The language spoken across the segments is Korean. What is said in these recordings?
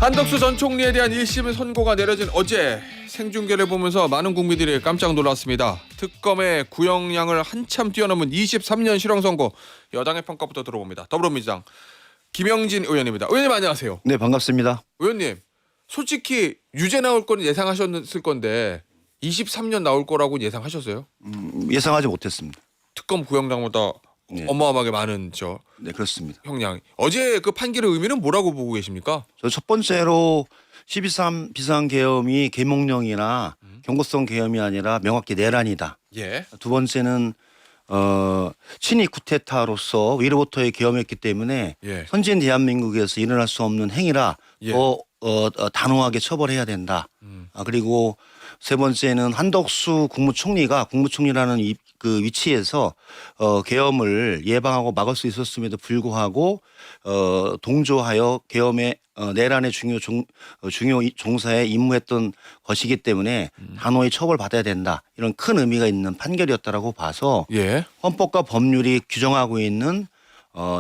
한덕수 전 총리에 대한 1심 선고가 내려진 어제 생중계를 보면서 많은 국민들이 깜짝 놀랐습니다. 특검의 구형량을 한참 뛰어넘은 23년 실형 선고. 여당의 평가부터 들어봅니다. 더불어민주당 김영진 의원입니다. 의원님 안녕하세요. 네, 반갑습니다. 의원님, 솔직히 유죄 나올 거는 예상하셨을 건데 23년 나올 거라고 예상하셨어요? 예상하지 못했습니다. 특검 구형량보다 네. 어마어마하게 많은 네, 그렇습니다. 형량. 어제 그 판결의 의미는 뭐라고 보고 계십니까? 저 첫 번째로 12.3 비상계엄이 계몽령이나 경고성 계엄이 아니라 명확히 내란이다. 예. 두 번째는 친위 쿠데타로서 위로부터의 계엄이었기 때문에 예. 선진 대한민국에서 일어날 수 없는 행위라 예. 더 단호하게 처벌해야 된다. 그리고 세 번째는 한덕수 국무총리가 국무총리라는 그 위치에서 계엄을 예방하고 막을 수 있었음에도 불구하고 동조하여 계엄의 내란의 중요 종사에 임무했던 것이기 때문에 단호히 처벌받아야 된다. 이런 큰 의미가 있는 판결이었다라고 봐서 예. 헌법과 법률이 규정하고 있는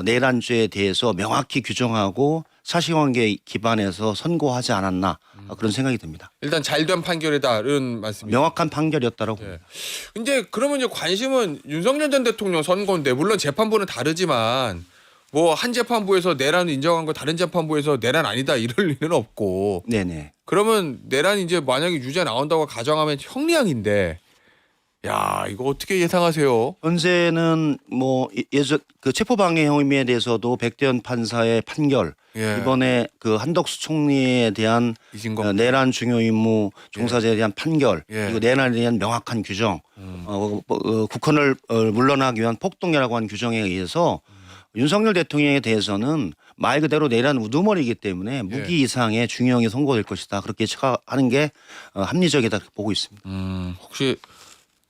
내란죄에 대해서 명확히 규정하고 사실관계에 기반해서 선고하지 않았나 그런 생각이 듭니다. 일단 잘된 판결이다 이런 말씀이죠. 명확한 판결이었다라고. 예. 근데 그러면 이제 관심은 윤석열 전 대통령 선고인데 물론 재판부는 다르지만 뭐 한 재판부에서 내란을 인정한 거 다른 재판부에서 내란 아니다 이럴 일은 없고. 네네. 그러면 내란 이제 만약에 유죄 나온다고 가정하면 형량인데 야 이거 어떻게 예상하세요? 현재는 뭐 예전 그 체포방해 혐의에 대해서도 백대현 판사의 판결, 예. 이번에 그 한덕수 총리에 대한 이진건. 내란 중요 임무 종사자에 대한 판결, 예. 그리고 내란에 대한 명확한 규정, 국헌을 물러나기 위한 폭동이라고 하는 규정에 의해서 윤석열 대통령에 대해서는 말 그대로 내란 우두머리이기 때문에 무기 이상의 중형이 선고될 것이다. 그렇게 하는 게 합리적이다 보고 있습니다. 혹시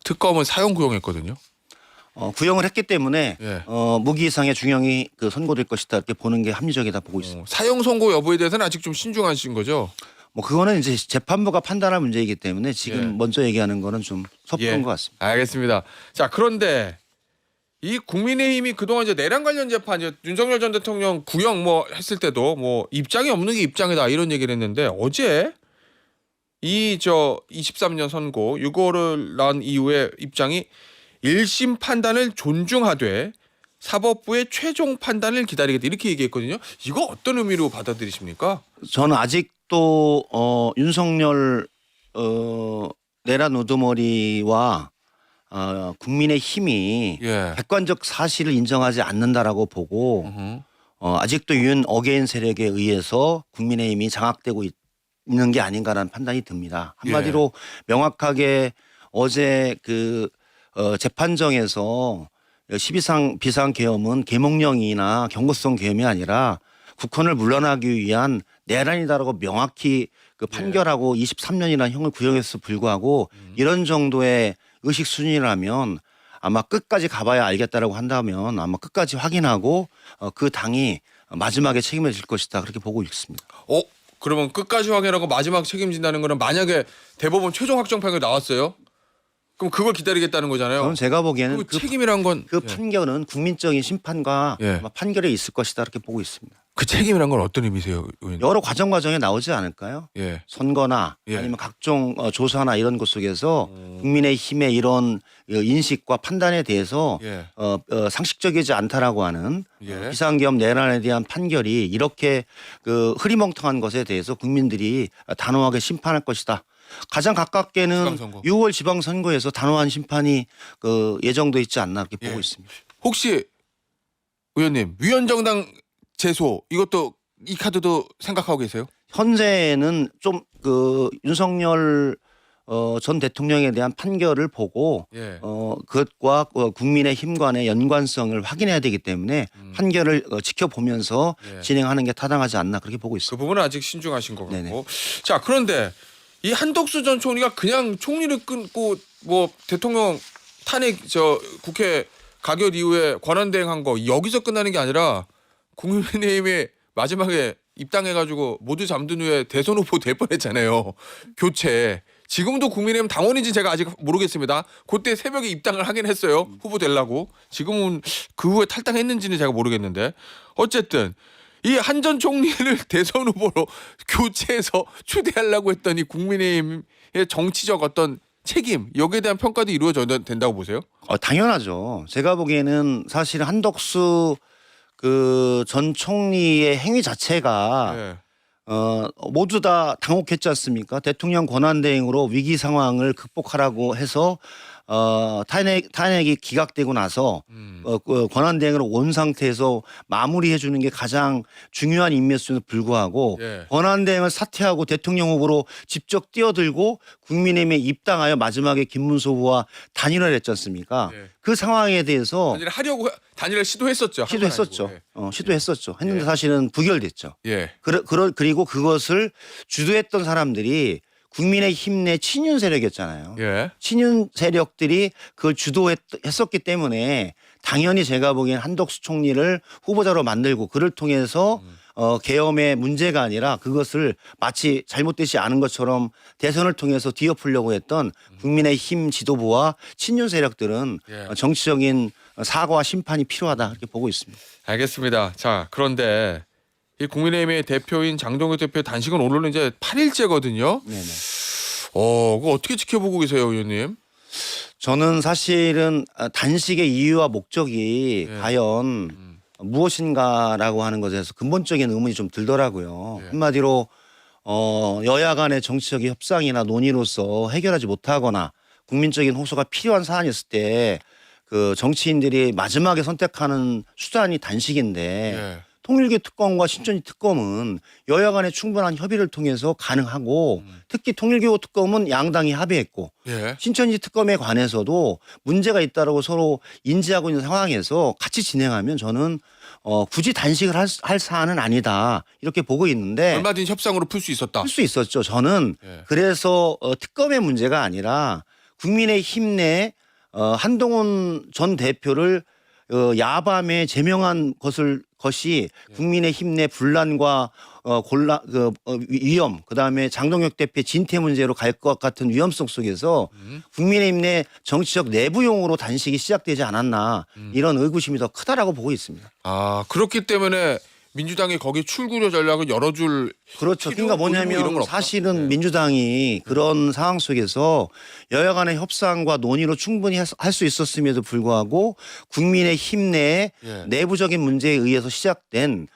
특검은 사형 구형했거든요. 구형을 했기 때문에 예. 무기 이상의 중형이 선고될 것이다 이렇게 보는 게 합리적이다 보고 있습니다. 사형 선고 여부에 대해서는 아직 좀 신중하신 거죠? 뭐 그거는 이제 재판부가 판단할 문제이기 때문에 지금 예. 먼저 얘기하는 거는 좀 섣부른 것 같습니다. 알겠습니다. 자 그런데 이 국민의힘이 그동안 이제 내란 관련 재판 이제 윤석열 전 대통령 구형 뭐 했을 때도 뭐 입장이 없는 게 입장이다 이런 얘기를 했는데 어제 이 23년 선고 유고를 난 이후에 입장이 1심 판단을 존중하되 사법부의 최종 판단을 기다리겠다 이렇게 얘기했거든요. 이거 어떤 의미로 받아들이십니까? 저는 아직도 윤석열 내란 우두머리와 국민의 힘이 예. 객관적 사실을 인정하지 않는다라고 보고 아직도 윤 어게인 세력에 의해서 국민의힘이 장악되고 있는 게 아닌가라는 판단이 듭니다. 한마디로 명확하게 어제 그 재판정에서 12상 비상계엄은 계몽령이나 경고성 계엄이 아니라 국헌을 물러나기 위한 내란이다라고 명확히 그 판결하고 23년이라는 형을 구형했을 불구하고 이런 정도의 의식 수준이라면 아마 끝까지 가봐야 알겠다라고 한다면 아마 끝까지 확인하고 그 당이 마지막에 책임을 질 것이다 그렇게 보고 있습니다. 그러면 끝까지 확인하고 마지막 책임진다는 거는 만약에 대법원 최종 확정 판결 나왔어요? 그럼 그걸 기다리겠다는 거잖아요. 저는 제가 보기에는 그 책임이란 건 그 판결은 국민적인 심판과 아마 판결에 있을 것이다 이렇게 보고 있습니다. 그 책임이란 건 어떤 의미세요, 의원님? 여러 과정에 나오지 않을까요? 예. 선거나 아니면 각종 조사나 이런 것 속에서 국민의 힘의 이런 인식과 판단에 대해서 상식적이지 않다라고 하는 비상계엄 내란에 대한 판결이 이렇게 그 흐리멍텅한 것에 대해서 국민들이 단호하게 심판할 것이다. 가장 가깝게는 지방선거. 6월 지방선거에서 단호한 심판이 예정돼 있지 않나 그렇게 보고 있습니다. 혹시 의원님 위원정당 제소 이것도 이 카드도 생각하고 계세요? 현재는 좀 그 윤석열 전 대통령에 대한 판결을 보고 그것과 국민의 힘 간의 연관성을 확인해야 되기 때문에 판결을 지켜보면서 진행하는 게 타당하지 않나 그렇게 보고 있습니다. 그 부분은 아직 신중하신 것 같고. 네네. 자 그런데 이 한덕수 전 총리가 그냥 총리를 끊고 뭐 대통령 탄핵 국회 가결 이후에 권한대행한 거 여기서 끝나는 게 아니라 국민의힘이 마지막에 입당해가지고 모두 잠든 후에 대선 후보 될 뻔했잖아요. 교체. 지금도 국민의힘 당원인지 제가 아직 모르겠습니다. 그때 새벽에 입당을 하긴 했어요. 후보 되려고. 지금은 그 후에 탈당했는지는 제가 모르겠는데 어쨌든 이 한 전 총리를 대선 후보로 교체해서 추대하려고 했더니 국민의힘의 정치적 어떤 책임 여기에 대한 평가도 이루어져야 된다고 보세요? 당연하죠. 제가 보기에는 사실 한덕수 그 전 총리의 행위 자체가 예. 모두 다 당혹했지 않습니까? 대통령 권한대행으로 위기 상황을 극복하라고 해서 탄핵이 기각되고 나서 그 권한대행으로 온 상태에서 마무리해 주는 게 가장 중요한 임무였음에도 불구하고 예. 권한대행을 사퇴하고 대통령 후보로 직접 뛰어들고 국민의힘에 입당하여 마지막에 김문수 후보와 단일화를 했지 않습니까? 예. 그 상황에 대해서 단일화 시도했었죠. 시도했었죠. 한건 아니고. 시도했었죠. 했는데 예. 사실은 부결됐죠. 예. 그리고 그것을 주도했던 사람들이 국민의힘 내 친윤 세력이었잖아요. 예. 친윤 세력들이 그걸 주도했었기 때문에 당연히 제가 보기엔 한덕수 총리를 후보자로 만들고 그를 통해서 계엄의 문제가 아니라 그것을 마치 잘못되지 않은 것처럼 대선을 통해서 뒤엎으려고 했던 국민의힘 지도부와 친윤 세력들은 예. 정치적인 사과와 심판이 필요하다 이렇게 보고 있습니다. 알겠습니다. 자, 그런데 이 국민의힘의 대표인 장동혁 대표 단식은 오늘은 이제 8일째거든요. 네네. 그거 어떻게 지켜보고 계세요, 의원님? 저는 사실은 단식의 이유와 목적이 예. 과연 무엇인가라고 하는 것에 대해서 근본적인 의문이 좀 들더라고요. 예. 한마디로 여야 간의 정치적 협상이나 논의로서 해결하지 못하거나 국민적인 호소가 필요한 사안이 있을 때 그 정치인들이 마지막에 선택하는 수단이 단식인데 예. 통일교 특검과 신천지 특검은 여야 간의 충분한 협의를 통해서 가능하고 특히 통일교 특검은 양당이 합의했고 예. 신천지 특검에 관해서도 문제가 있다고 서로 인지하고 있는 상황에서 같이 진행하면 저는 굳이 단식을 할 사안은 아니다 이렇게 보고 있는데 얼마든지 협상으로 풀 수 있었다. 할 수 있었죠. 저는 예. 그래서 특검의 문제가 아니라 국민의힘 내 한동훈 전 대표를 야밤에 제명한 것이 국민의힘 내 분란과 위험, 그다음에 장동혁 대표의 진퇴 문제로 갈 것 같은 위험성 속에서 국민의힘 내 정치적 내부용으로 단식이 시작되지 않았나 이런 의구심이 더 크다라고 보고 있습니다. 아, 그렇기 때문에 민주당이 거기 출구조 전략을 열어줄 그렇죠. 그러니까 이런 건 뭐냐면 없다. 사실은 네. 민주당이 그런 상황 속에서 여야 간의 협상과 논의로 충분히 할 수 있었음에도 불구하고 국민의힘 내 예. 내부적인 문제에 의해서 시작된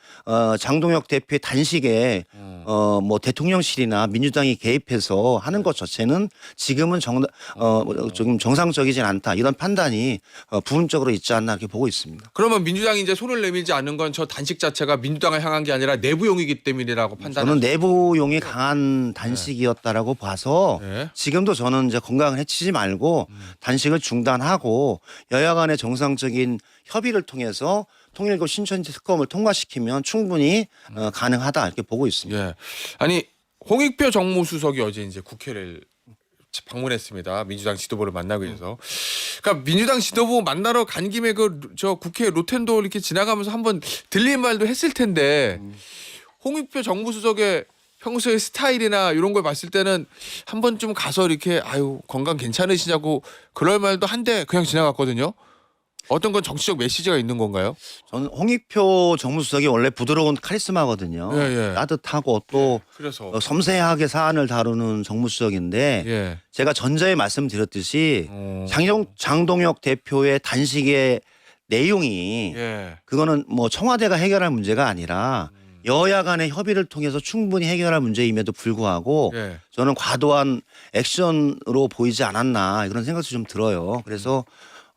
장동혁 대표의 단식에 뭐 대통령실이나 민주당이 개입해서 하는 것 자체는 지금은 조금 정상적이진 않다 이런 판단이 부분적으로 있지 않나 이렇게 보고 있습니다. 그러면 민주당이 이제 손을 내밀지 않는 건 저 단식 자체가 민주당을 향한 게 아니라 내부용이기 때문이라고 판단하는 저는 내부용이 강한 단식이었다라고 봐서 네. 지금도 저는 이제 건강을 해치지 말고 단식을 중단하고 여야 간의 정상적인 협의를 통해서 통일교 신천지 특검을 통과시키면 충분히 가능하다 이렇게 보고 있습니다. 예. 아니 홍익표 정무수석이 어제 이제 국회를 방문했습니다. 민주당 지도부를 만나기 위해서. 그러니까 민주당 지도부 만나러 간 김에 저 국회 로텐도 이렇게 지나가면서 한번 들린 말도 했을 텐데 홍익표 정무수석의 평소의 스타일이나 이런 걸 봤을 때는 한 번쯤 가서 이렇게 아유 건강 괜찮으시냐고 그럴 말도 한데 그냥 지나갔거든요. 어떤 건 정치적 메시지가 있는 건가요? 저는 홍익표 정무수석이 원래 부드러운 카리스마거든요. 예, 예. 따뜻하고 또 그래서 섬세하게 사안을 다루는 정무수석인데 예. 제가 전자에 말씀드렸듯이 어. 장동혁 대표의 단식의 내용이 예. 그거는 뭐 청와대가 해결할 문제가 아니라 여야 간의 협의를 통해서 충분히 해결할 문제임에도 불구하고 예. 저는 과도한 액션으로 보이지 않았나 그런 생각도 좀 들어요. 그래서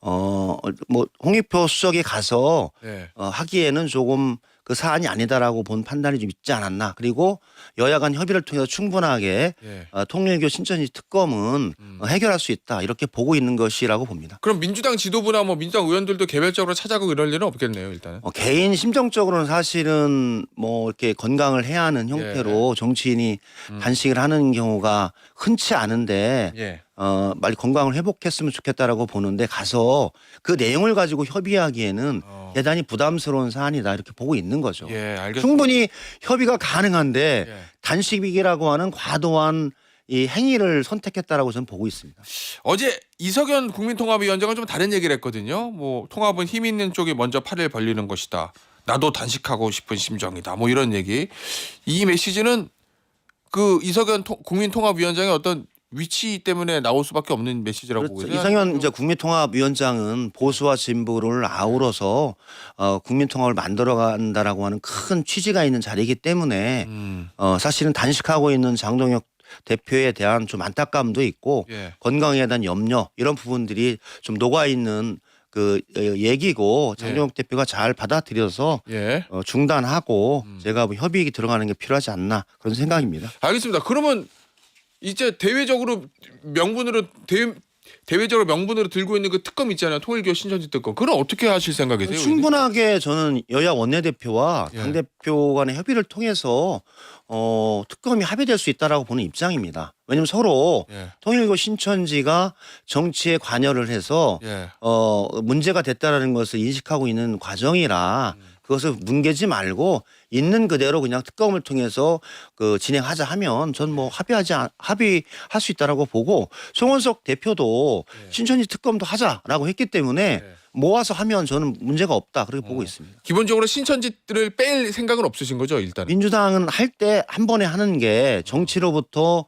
뭐 홍익표 수석이 가서 예. 하기에는 조금 그 사안이 아니다라고 본 판단이 좀 있지 않았나. 그리고 여야 간 협의를 통해서 충분하게 예. 통일교 신천지 특검은 해결할 수 있다. 이렇게 보고 있는 것이라고 봅니다. 그럼 민주당 지도부나 뭐 민주당 의원들도 개별적으로 찾아가고 이럴 일은 없겠네요, 일단은. 개인 심정적으로는 사실은 뭐 이렇게 건강을 해야 하는 형태로 정치인이 단식을 하는 경우가 흔치 않은데 예. 빨리 건강을 회복했으면 좋겠다라고 보는데 가서 그 내용을 가지고 협의하기에는 대단히 부담스러운 사안이다 이렇게 보고 있는 거죠. 예, 알겠습니다. 충분히 협의가 가능한데 예. 단식이라고 하는 과도한 이 행위를 선택했다라고 저는 보고 있습니다. 어제 이석연 국민통합위원장은 좀 다른 얘기를 했거든요. 뭐 통합은 힘 있는 쪽이 먼저 팔을 벌리는 것이다. 나도 단식하고 싶은 심정이다. 뭐 이런 얘기. 이 메시지는 그 이석연 국민통합위원장의 어떤 위치 때문에 나올 수밖에 없는 메시지라고 그렇죠. 보거든요. 이상현 이제 국민통합위원장은 보수와 진보를 아우러서 국민통합을 만들어간다라고 하는 큰 취지가 있는 자리이기 때문에 사실은 단식하고 있는 장동혁 대표에 대한 좀 안타까움도 있고 예. 건강에 대한 염려 이런 부분들이 좀 녹아 있는 그 얘기고 장동혁 대표가 잘 받아들여서 예. 중단하고 제가 뭐 협의가 들어가는 게 필요하지 않나 그런 생각입니다. 알겠습니다. 그러면 이제 대외적으로 명분으로 들고 있는 그 특검 있잖아요. 통일교 신천지 특검. 그건 어떻게 하실 생각이세요? 충분하게 저는 여야 원내대표와 예. 당대표 간의 협의를 통해서 특검이 합의될 수 있다라고 보는 입장입니다. 왜냐하면 서로 예. 통일교 신천지가 정치에 관여를 해서 예. 문제가 됐다라는 것을 인식하고 있는 과정이라 그것을 뭉개지 말고 있는 그대로 그냥 특검을 통해서 그 진행하자 하면 전 뭐 합의할 수 있다라고 보고 송원석 대표도 신천지 특검도 하자라고 했기 때문에 모아서 하면 저는 문제가 없다 그렇게 보고 있습니다. 기본적으로 신천지들을 뺄 생각은 없으신 거죠, 일단? 민주당은 할 때 한 번에 하는 게 정치로부터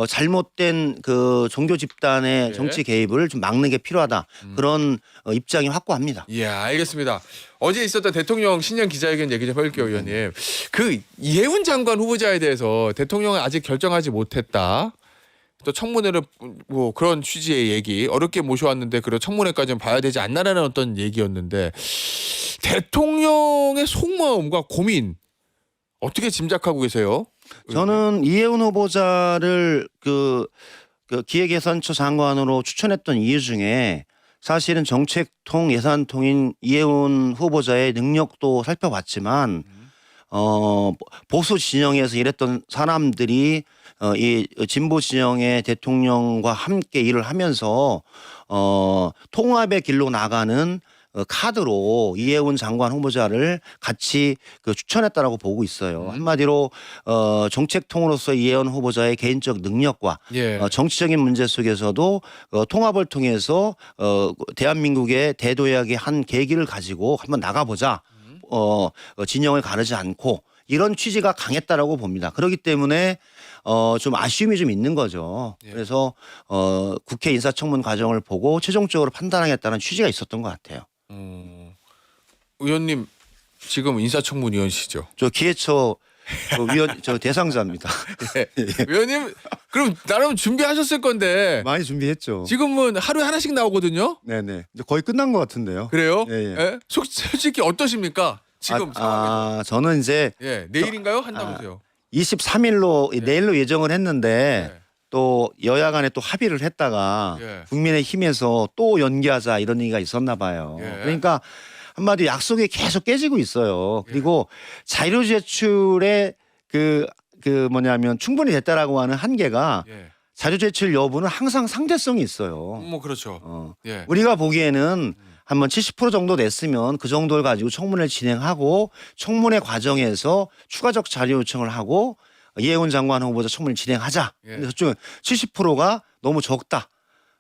잘못된 그 종교 집단의 예. 정치 개입을 좀 막는 게 필요하다 그런 입장이 확고합니다. 예, 알겠습니다. 어제 있었던 대통령 신년 기자회견 얘기 좀 해볼게요, 의원님. 그 이해운 장관 후보자에 대해서 대통령은 아직 결정하지 못했다. 또 청문회를 뭐 그런 취지의 얘기 어렵게 모셔왔는데 그래 청문회까지는 봐야 되지 않나라는 어떤 얘기였는데 대통령의 속마음과 고민 어떻게 짐작하고 계세요? 저는 이해운 후보자를 그 기획예산처 장관으로 추천했던 이유 중에 사실은 정책통 예산통인 이해운 후보자의 능력도 살펴봤지만 보수 진영에서 일했던 사람들이 이 진보 진영의 대통령과 함께 일을 하면서 통합의 길로 나가는 카드로 이해운 장관 후보자를 같이 추천했다라고 보고 있어요. 한마디로 정책통으로서 이해운 후보자의 개인적 능력과 예. 정치적인 문제 속에서도 통합을 통해서 대한민국의 대도약의 한 계기를 가지고 한번 나가보자. 진영을 가르지 않고 이런 취지가 강했다라고 봅니다. 그렇기 때문에 좀 아쉬움이 좀 있는 거죠. 예. 그래서 국회 인사청문 과정을 보고 최종적으로 판단하겠다는 취지가 있었던 것 같아요. 의원님 지금 인사청문위원시죠? 저 기회처 저 대상자입니다. 예. 의원님 그럼 나름 준비하셨을 건데 많이 준비했죠. 지금은 하루에 하나씩 나오거든요. 네네. 이제 거의 끝난 것 같은데요. 그래요? 예, 예. 예? 솔직히 어떠십니까? 지금 상황에서. 저는 이제 예, 내일인가요? 한다면서요? 23일로 내일로 예정을 했는데 예. 또 여야 간에 또 합의를 했다가 예. 국민의힘에서 또 연기하자 이런 얘기가 있었나 봐요. 예. 그러니까 한마디 약속이 계속 깨지고 있어요. 그리고 자료 제출에 뭐냐면 충분히 됐다라고 하는 한계가 예. 자료 제출 여부는 항상 상대성이 있어요. 뭐 그렇죠. 예. 우리가 보기에는 한번 70% 정도 냈으면 그 정도를 가지고 청문회를 진행하고 청문회 과정에서 추가적 자료 요청을 하고 이해운 장관 후보자 청문회를 진행하자. 예. 근데 저쪽은 70%가 너무 적다.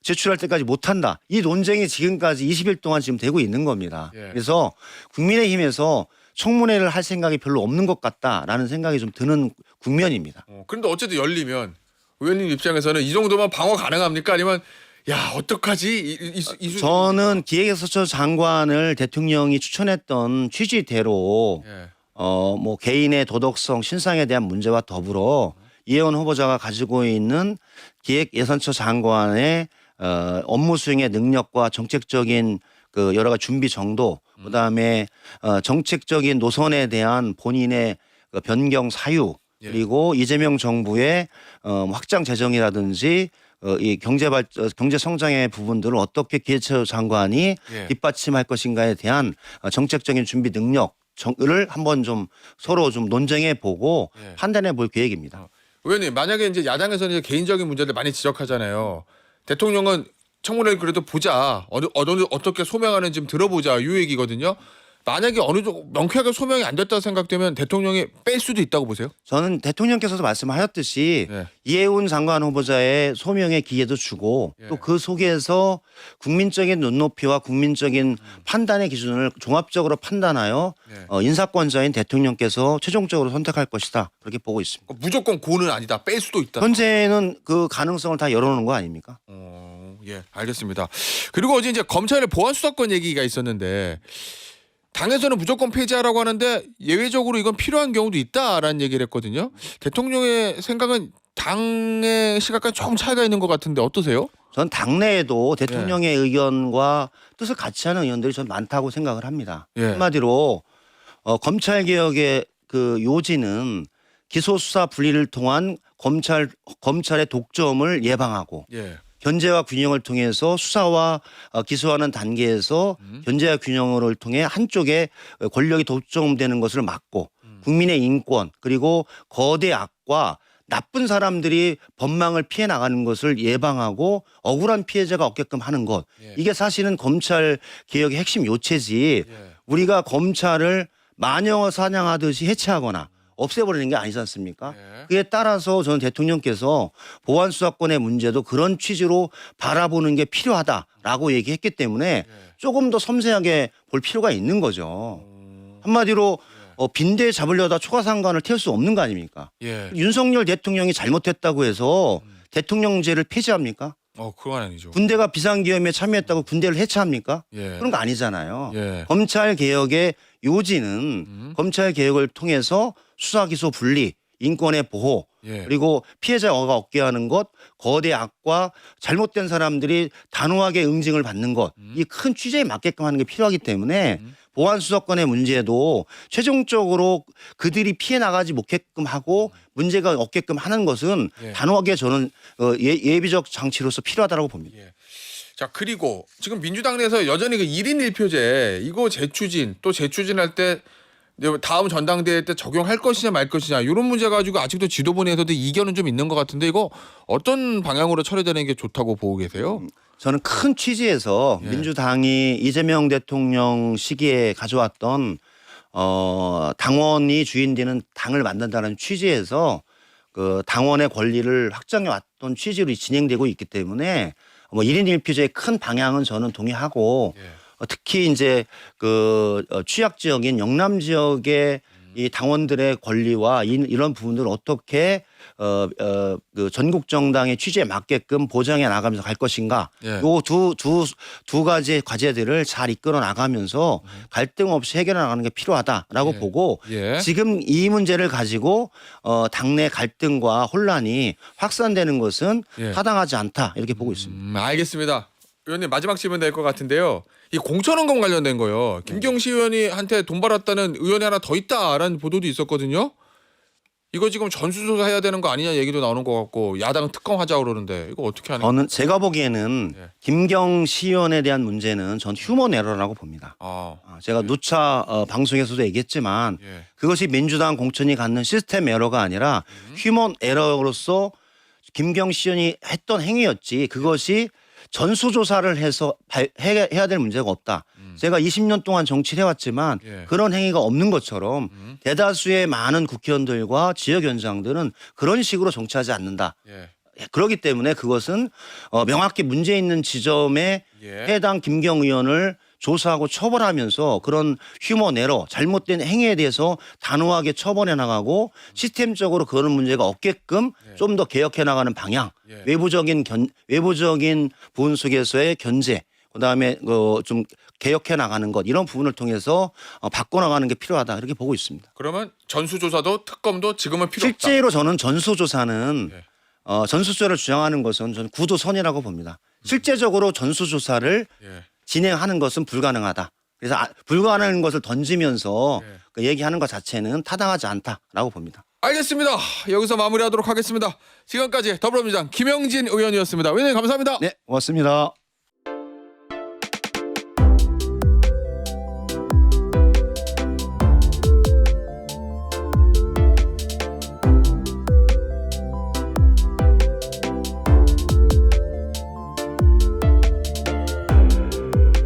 제출할 때까지 못한다. 이 논쟁이 지금까지 20일 동안 지금 되고 있는 겁니다. 예. 그래서 국민의힘에서 청문회를 할 생각이 별로 없는 것 같다라는 생각이 좀 드는 국면입니다. 그런데 어쨌든 열리면 의원님 입장에서는 이 정도만 방어 가능합니까? 아니면 야 어떡하지? 저는 기획예산처 장관을 대통령이 추천했던 취지대로 예. 뭐 개인의 도덕성, 신상에 대한 문제와 더불어 이해원 후보자가 가지고 있는 기획예산처 장관의 업무 수행의 능력과 정책적인 그 여러 가지 준비 정도, 그다음에 정책적인 노선에 대한 본인의 그 변경 사유, 예. 그리고 이재명 정부의 확장 재정이라든지 이 경제 성장의 부분들을 어떻게 기획처 장관이 예. 뒷받침할 것인가에 대한 정책적인 준비 능력을 한번 좀 서로 좀 논쟁해 보고 예. 판단해 볼 계획입니다. 의원님 만약에 이제 야당에서는 이제 개인적인 문제들 많이 지적하잖아요. 대통령은 청문회를 그래도 보자. 어떻게 소명하는지 좀 들어보자. 이 얘기거든요. 만약에 어느 정도 명쾌하게 소명이 안 됐다 생각되면 대통령이 뺄 수도 있다고 보세요? 저는 대통령께서도 말씀하셨듯이 네. 이해운 장관 후보자의 소명의 기회도 주고 예. 또 그 속에서 국민적인 눈높이와 국민적인 판단의 기준을 종합적으로 판단하여 네. 인사권자인 대통령께서 최종적으로 선택할 것이다. 그렇게 보고 있습니다. 무조건 고는 아니다. 뺄 수도 있다. 현재는 그 가능성을 다 열어놓은 거 아닙니까? 예, 알겠습니다. 그리고 어제 이제 검찰의 보안 수사권 얘기가 있었는데 당에서는 무조건 폐지하라고 하는데 예외적으로 이건 필요한 경우도 있다라는 얘기를 했거든요. 대통령의 생각은 당의 시각과 조금 차이가 있는 것 같은데 어떠세요? 전 당내에도 대통령의 의견과 뜻을 같이 하는 의원들이 전 많다고 생각을 합니다. 예. 한마디로 검찰 개혁의 그 요지는 기소 수사 분리를 통한 검찰의 독점을 예방하고 예. 견제와 균형을 통해서 수사와 기소하는 단계에서 견제와 균형을 통해 한쪽에 권력이 독점되는 것을 막고 국민의 인권 그리고 거대 악과 나쁜 사람들이 법망을 피해 나가는 것을 예방하고 억울한 피해자가 없게끔 하는 것. 예. 이게 사실은 검찰 개혁의 핵심 요체지 예. 우리가 검찰을 마녀 사냥하듯이 해체하거나 없애버리는 게 아니지 않습니까? 예. 그에 따라서 저는 대통령께서 보안 수사권의 문제도 그런 취지로 바라보는 게 필요하다라고 얘기했기 때문에 조금 더 섬세하게 볼 필요가 있는 거죠. 한마디로 빈대 잡으려다 초과상관을 태울 수 없는 거 아닙니까? 예. 윤석열 대통령이 잘못했다고 해서 대통령제를 폐지합니까? 그건 아니죠. 군대가 비상기염에 참여했다고 군대를 해체합니까? 예. 그런 거 아니잖아요. 예. 검찰 개혁의 요지는 검찰 개혁을 통해서 수사 기소 분리, 인권의 보호, 예. 그리고 피해자가 없게 하는 것, 거대 악과 잘못된 사람들이 단호하게 응징을 받는 것, 이 큰 취지에 맞게끔 하는 게 필요하기 때문에 보안 수사권의 문제도 최종적으로 그들이 피해 나가지 못게끔 하고 문제가 없게끔 하는 것은 예. 단호하게 저는 예비적 장치로서 필요하다고 봅니다. 예. 자, 그리고 지금 민주당 내에서 여전히 그 1인 1표제 이거 재추진 또 재추진할 때 다음 전당대회 때 적용할 것이냐 말 것이냐 이런 문제 가지고 아직도 지도부 내에서도 이견은 좀 있는 것 같은데 이거 어떤 방향으로 처리되는 게 좋다고 보고 계세요? 저는 큰 취지에서 예. 민주당이 이재명 대통령 시기에 가져왔던 당원이 주인되는 당을 만든다는 취지에서 그 당원의 권리를 확정해 왔던 취지로 진행되고 있기 때문에 1인 1표제의 큰 방향은 저는 동의하고 특히 이제 그 취약 지역인 영남 지역의 이 당원들의 권리와 이런 부분들을 어떻게 그 전국 정당의 취지에 맞게끔 보장해 나가면서 갈 것인가. 예. 요 두 가지의 과제들을 잘 이끌어 나가면서 갈등 없이 해결해 나가는 게 필요하다라고 예. 보고 예. 지금 이 문제를 가지고 당내 갈등과 혼란이 확산되는 것은 예. 타당하지 않다 이렇게 보고 있습니다. 알겠습니다. 의원님 마지막 질문 될 것 같은데요. 이 공천원금 관련된 거요. 김경시 의원이한테 돈 받았다는 의원이 하나 더 있다라는 보도도 있었거든요. 이거 지금 전수조사 해야 되는 거 아니냐 얘기도 나오는 것 같고 야당 특검하자 그러는데 이거 어떻게 하는? 저는 제가 보기에는 예. 김경시 의원에 대한 문제는 전 휴먼 에러라고 봅니다. 제가 누차 방송에서도 얘기했지만 예. 그것이 민주당 공천이 갖는 시스템 에러가 아니라 휴먼 에러로서 김경시 의원이 했던 행위였지 그것이 전수조사를 해서 해야 될 문제가 없다. 제가 20년 동안 정치를 해왔지만 예. 그런 행위가 없는 것처럼 대다수의 많은 국회의원들과 지역위원장들은 그런 식으로 정치하지 않는다. 예. 그렇기 때문에 그것은 명확히 문제 있는 지점에 예. 해당 김경 의원을 조사하고 처벌하면서 그런 휴먼 에러 잘못된 행위에 대해서 단호하게 처벌해 나가고 시스템적으로 그런 문제가 없게끔 좀 더 개혁해 나가는 방향 예. 외부적인 부분 속에서의 견제 그다음에 좀 개혁해 나가는 것 이런 부분을 통해서 바꿔나가는 게 필요하다 이렇게 보고 있습니다. 그러면 전수조사도 특검도 지금은 필요 없다. 실제로 저는 전수조사는 예. 전수조사를 주장하는 것은 저는 구도선이라고 봅니다. 실제적으로 전수조사를 예. 진행하는 것은 불가능하다. 그래서 불가능한 것을 던지면서 예. 그 얘기하는 것 자체는 타당하지 않다라고 봅니다. 알겠습니다. 여기서 마무리하도록 하겠습니다. 지금까지 더불어민주당 김영진 의원이었습니다. 의원님 감사합니다. 네, 고맙습니다.